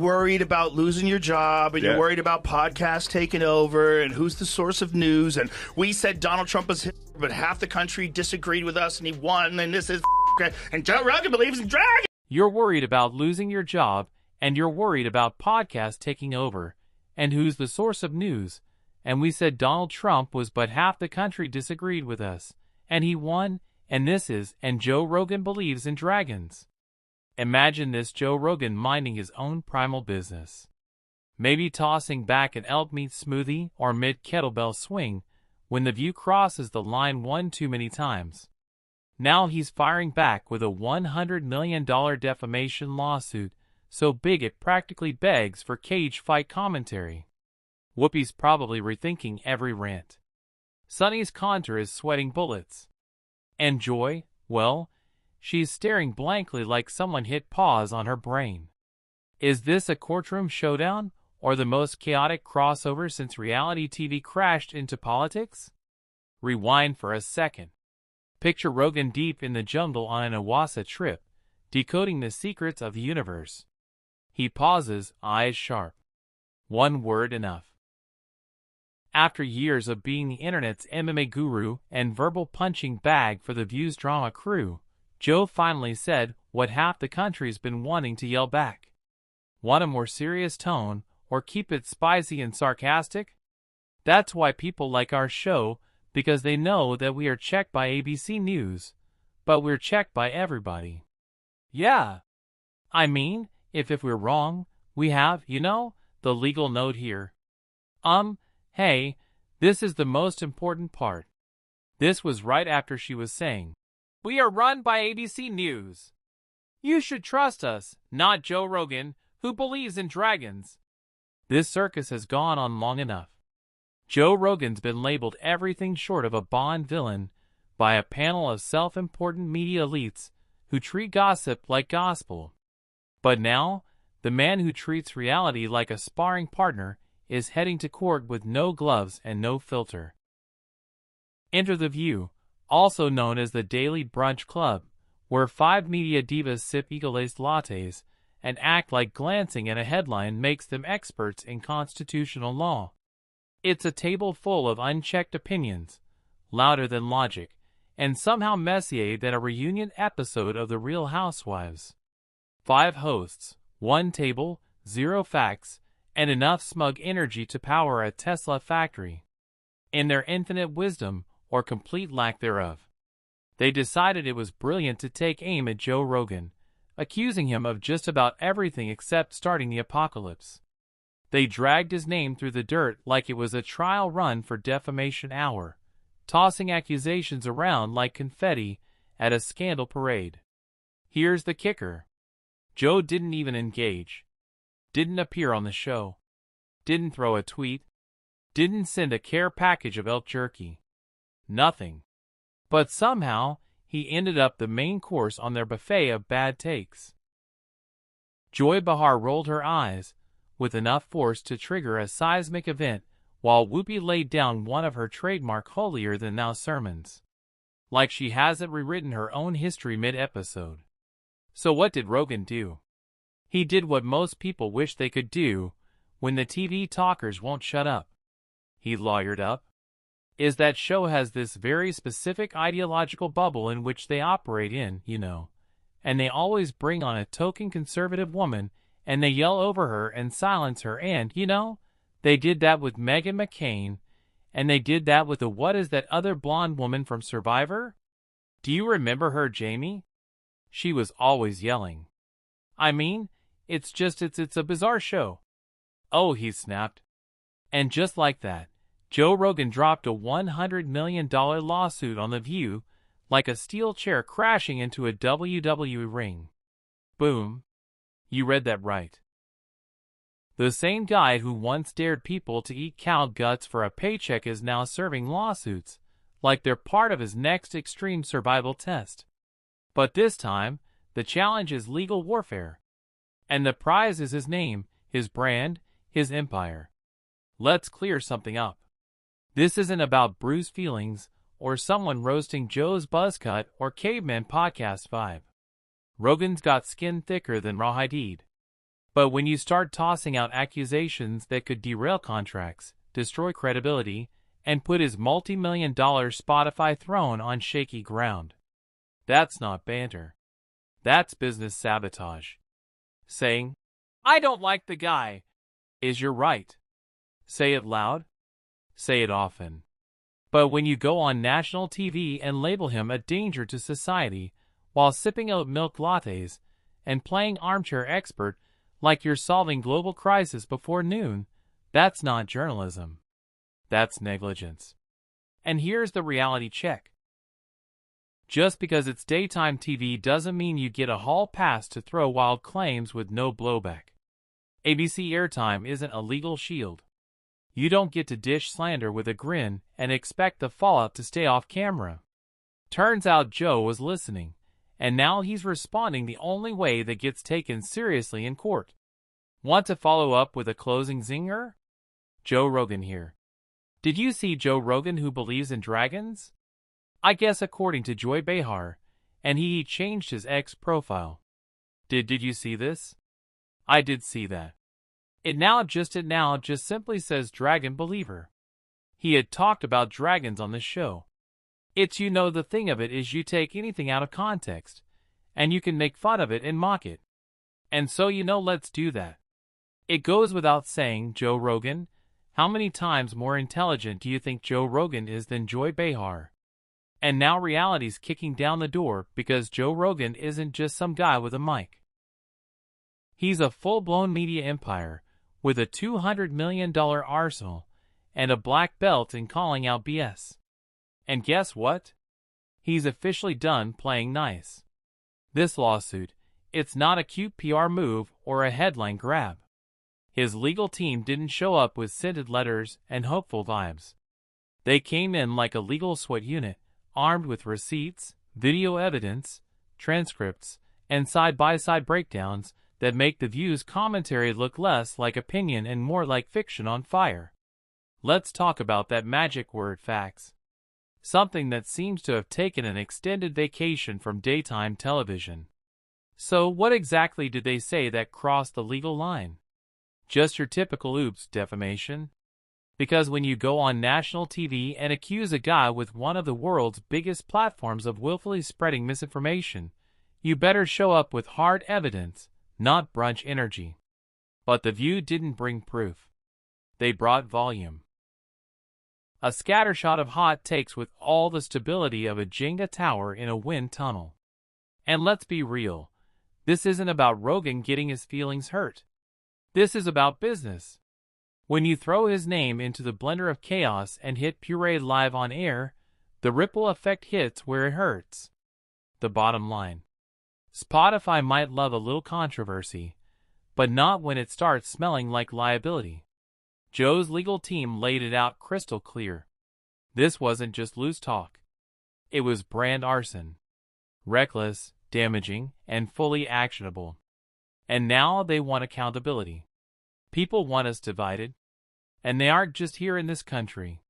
worried about losing your job, and you're worried about podcasts taking over, and who's the source of news, and we said Donald Trump was Hitler, but half the country disagreed with us, and he won, and this is and Joe Rogan believes in dragons. You're worried about losing your job, and you're worried about podcasts taking over, and who's the source of news, and we said Donald Trump was but half the country disagreed with us, and he won, and this is, and Joe Rogan believes in dragons. Imagine this Joe Rogan minding his own primal business. Maybe tossing back an elk meat smoothie or mid-kettlebell swing when the view crosses the line one too many times. Now he's firing back with a $100 million defamation lawsuit so big it practically begs for cage fight commentary. Whoopi's probably rethinking every rant. Sonny's contour is sweating bullets. And Joy, well, she's staring blankly like someone hit pause on her brain. Is this a courtroom showdown, or the most chaotic crossover since reality TV crashed into politics? Rewind for a second. Picture Rogan deep in the jungle on an Awasa trip, decoding the secrets of the universe. He pauses, eyes sharp. One word enough. After years of being the internet's MMA guru and verbal punching bag for the View's drama crew, Joe finally said what half the country's been wanting to yell back. Want a more serious tone, or keep it spicy and sarcastic? That's why people like our show, because they know that we are checked by ABC News, but we're checked by everybody. Yeah. I mean, if we're wrong, we have, the legal note here. Hey, this is the most important part. This was right after she was saying, "We are run by ABC News. You should trust us, not Joe Rogan, who believes in dragons." This circus has gone on long enough. Joe Rogan's been labeled everything short of a Bond villain by a panel of self-important media elites who treat gossip like gospel. But now, the man who treats reality like a sparring partner is heading to court with no gloves and no filter. Enter The View, also known as the Daily Brunch Club, where 5 media divas sip ego-laced lattes and act like glancing at a headline makes them experts in constitutional law. It's a table full of unchecked opinions, louder than logic, and somehow messier than a reunion episode of The Real Housewives. 5 hosts, 1 table, 0 facts, and enough smug energy to power a Tesla factory. In their infinite wisdom, or complete lack thereof, they decided it was brilliant to take aim at Joe Rogan, accusing him of just about everything except starting the apocalypse. They dragged his name through the dirt like it was a trial run for defamation hour, tossing accusations around like confetti at a scandal parade. Here's the kicker. Joe didn't even engage. Didn't appear on the show. Didn't throw a tweet. Didn't send a care package of elk jerky. Nothing. But somehow, he ended up the main course on their buffet of bad takes. Joy Behar rolled her eyes, with enough force to trigger a seismic event, while Whoopi laid down one of her trademark holier-than-thou sermons. Like she hasn't rewritten her own history mid-episode. So what did Rogan do? He did what most people wish they could do when the TV talkers won't shut up. He lawyered up. Is that show has this very specific ideological bubble in which they operate in, and they always bring on a token conservative woman and they yell over her and silence her and, they did that with Meghan McCain, and they did that with what is that other blonde woman from Survivor? Do you remember her, Jamie? She was always yelling. I mean, it's a bizarre show. Oh, he snapped. And just like that, Joe Rogan dropped a $100 million lawsuit on The View, like a steel chair crashing into a WWE ring. Boom. You read that right. The same guy who once dared people to eat cow guts for a paycheck is now serving lawsuits, like they're part of his next extreme survival test. But this time, the challenge is legal warfare. And the prize is his name, his brand, his empire. Let's clear something up. This isn't about bruised feelings, or someone roasting Joe's buzzcut or caveman podcast vibe. Rogan's got skin thicker than rawhide. But when you start tossing out accusations that could derail contracts, destroy credibility, and put his multi-million-dollar Spotify throne on shaky ground, that's not banter. That's business sabotage. Saying, "I don't like the guy," is your right. Say it loud. Say it often. But when you go on national TV and label him a danger to society while sipping oat milk lattes and playing armchair expert like you're solving global crisis before noon, that's not journalism. That's negligence. And here's the reality check. Just because it's daytime TV doesn't mean you get a hall pass to throw wild claims with no blowback. ABC airtime isn't a legal shield. You don't get to dish slander with a grin and expect the fallout to stay off camera. Turns out Joe was listening, and now he's responding the only way that gets taken seriously in court. Want to follow up with a closing zinger? Joe Rogan here. Did you see Joe Rogan who believes in dragons? I guess according to Joy Behar, and he changed his X profile. Did you see this? I did see that. It now just simply says Dragon Believer. He had talked about dragons on the show. It's the thing of it is you take anything out of context, and you can make fun of it and mock it. And so let's do that. It goes without saying, Joe Rogan, how many times more intelligent do you think Joe Rogan is than Joy Behar? And now reality's kicking down the door because Joe Rogan isn't just some guy with a mic. He's a full-blown media empire with a $200 million arsenal and a black belt in calling out BS. And guess what? He's officially done playing nice. This lawsuit, it's not a cute PR move or a headline grab. His legal team didn't show up with scented letters and hopeful vibes. They came in like a legal SWAT unit, armed with receipts, video evidence, transcripts, and side-by-side breakdowns that make the View's commentary look less like opinion and more like fiction on fire. Let's talk about that magic word, facts. Something that seems to have taken an extended vacation from daytime television. So what exactly did they say that crossed the legal line? Just your typical oops defamation? Because when you go on national TV and accuse a guy with one of the world's biggest platforms of willfully spreading misinformation, you better show up with hard evidence, not brunch energy. But The View didn't bring proof. They brought volume. A scattershot of hot takes with all the stability of a Jenga tower in a wind tunnel. And let's be real, this isn't about Rogan getting his feelings hurt. This is about business. When you throw his name into the blender of chaos and hit puree live on air, the ripple effect hits where it hurts. The bottom line. Spotify might love a little controversy, but not when it starts smelling like liability. Joe's legal team laid it out crystal clear. This wasn't just loose talk. It was brand arson. Reckless, damaging, and fully actionable. And now they want accountability. People want us divided. And they aren't just here in this country.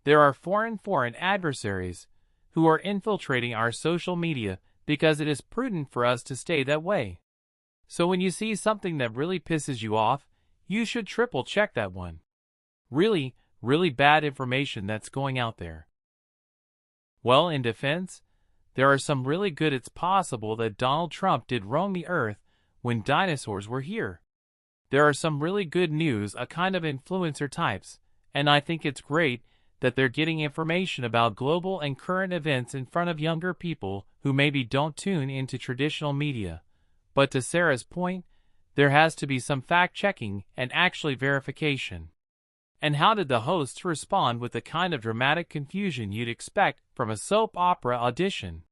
There are foreign adversaries who are infiltrating our social media because it is prudent for us to stay that way. So when you see something that really pisses you off, you should triple check that one. Really, really bad information that's going out there. Well, in defense, there are some really good it's possible that Donald Trump did roam the earth when dinosaurs were here. There are some really good news, a kind of influencer types, and I think it's great that they're getting information about global and current events in front of younger people who maybe don't tune into traditional media. But to Sarah's point, there has to be some fact-checking and actually verification. And how did the hosts respond with the kind of dramatic confusion you'd expect from a soap opera audition?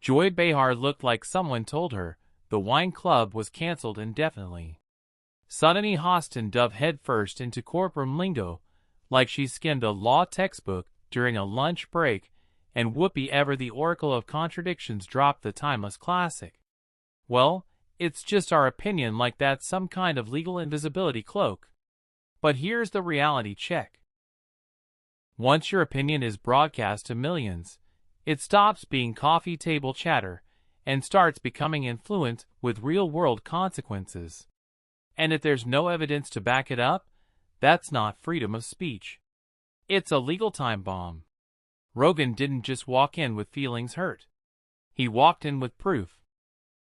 Joy Behar looked like someone told her the wine club was canceled indefinitely. Suddenly Hostin dove headfirst into courtroom lingo, like she skimmed a law textbook during a lunch break, and Whoopi ever the oracle of contradictions dropped the timeless classic. Well, it's just our opinion like that's some kind of legal invisibility cloak. But here's the reality check. Once your opinion is broadcast to millions, it stops being coffee table chatter and starts becoming influence with real-world consequences. And if there's no evidence to back it up, that's not freedom of speech. It's a legal time bomb. Rogan didn't just walk in with feelings hurt. He walked in with proof.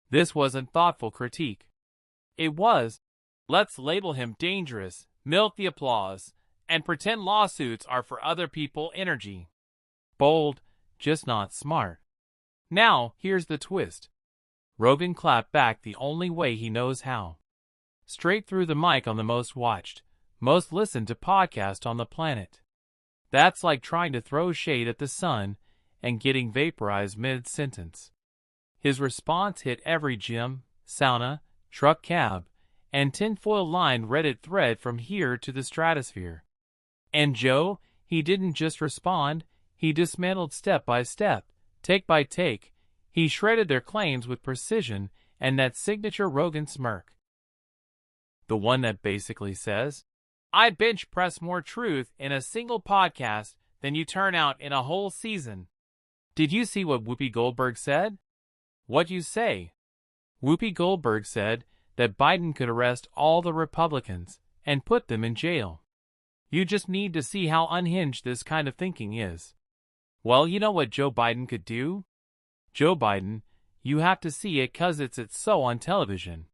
This wasn't thoughtful critique. It was, let's label him dangerous, milk the applause, and pretend lawsuits are for other people energy. Bold, just not smart. Now, here's the twist. Rogan clapped back the only way he knows how. Straight through the mic on the most watched, most listened to podcast on the planet. That's like trying to throw shade at the sun and getting vaporized mid-sentence. His response hit every gym, sauna, truck cab, and tinfoil-lined Reddit thread from here to the stratosphere. And Joe, he didn't just respond, he dismantled step by step, take by take. He shredded their claims with precision and that signature Rogan smirk. The one that basically says, I bench press more truth in a single podcast than you turn out in a whole season. Did you see what Whoopi Goldberg said? What you say? Whoopi Goldberg said that Biden could arrest all the Republicans and put them in jail. You just need to see how unhinged this kind of thinking is. Well, you know what Joe Biden could do? Joe Biden, you have to see it 'cause it's so on television.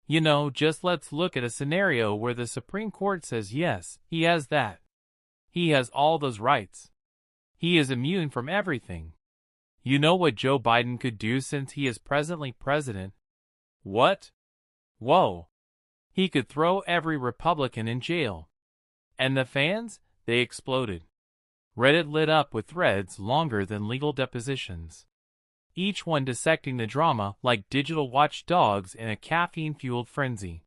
You know, just let's look at a scenario where the Supreme Court says yes, he has that. He has all those rights. He is immune from everything. You know what Joe Biden could do since he is presently president? What? Whoa. He could throw every Republican in jail. And the fans? They exploded. Reddit lit up with threads longer than legal depositions. Each one dissecting the drama like digital watchdogs in a caffeine-fueled frenzy.